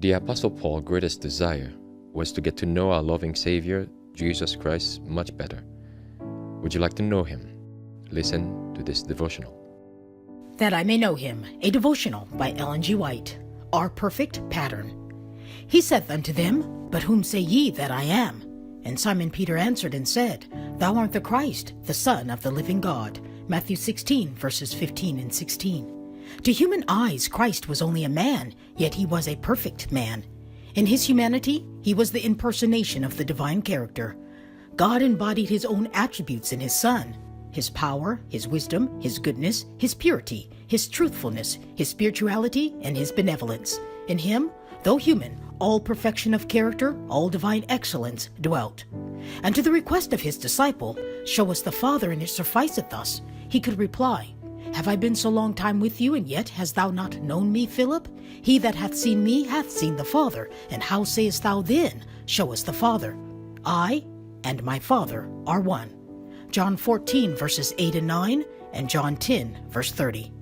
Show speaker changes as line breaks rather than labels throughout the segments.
The Apostle Paul's greatest desire was to get to know our loving Savior, Jesus Christ, much better. Would you like to know him? Listen to this devotional.
That I may know him, a devotional by Ellen G. White, our perfect pattern. He saith unto them, But whom say ye that I am? And Simon Peter answered and said, Thou art the Christ, the Son of the living God. Matthew 16, verses 15 and 16. To human eyes, Christ was only a man, yet he was a perfect man. In his humanity, he was the impersonation of the divine character. God embodied his own attributes in his Son: his power, his wisdom, his goodness, his purity, his truthfulness, his spirituality, and his benevolence. In him, though human, all perfection of character, all divine excellence dwelt. And to the request of his disciple, Show us the Father, and it sufficeth us, he could reply, Have I been so long time with you, and yet hast thou not known me, Philip? He that hath seen me hath seen the Father. And how sayest thou then, Show us the Father? I and my Father are one. John 14, verses 8 and 9, and John 10, verse 30.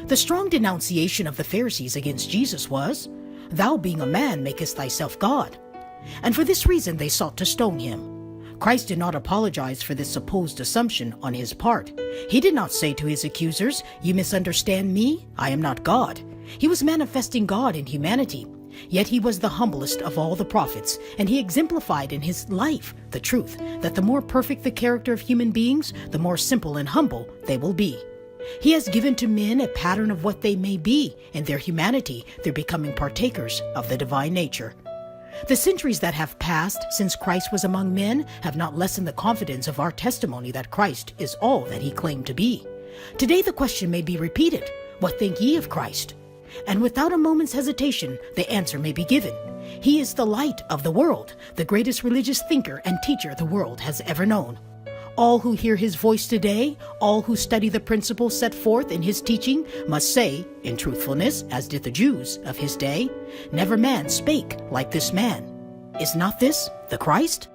The strong denunciation of the Pharisees against Jesus was, Thou being a man makest thyself God. And for this reason they sought to stone him. Christ did not apologize for this supposed assumption on his part. He did not say to his accusers, You misunderstand me, I am not God. He was manifesting God in humanity. Yet he was the humblest of all the prophets, and he exemplified in his life the truth that the more perfect the character of human beings, the more simple and humble they will be. He has given to men a pattern of what they may be in their humanity through becoming partakers of the divine nature. The centuries that have passed since Christ was among men have not lessened the confidence of our testimony that Christ is all that he claimed to be. Today the question may be repeated, What think ye of Christ? And without a moment's hesitation, the answer may be given. He is the light of the world, the greatest religious thinker and teacher the world has ever known. All who hear his voice today, all who study the principles set forth in his teaching, must say, in truthfulness, as did the Jews of his day, Never man spake like this man. Is not this the Christ?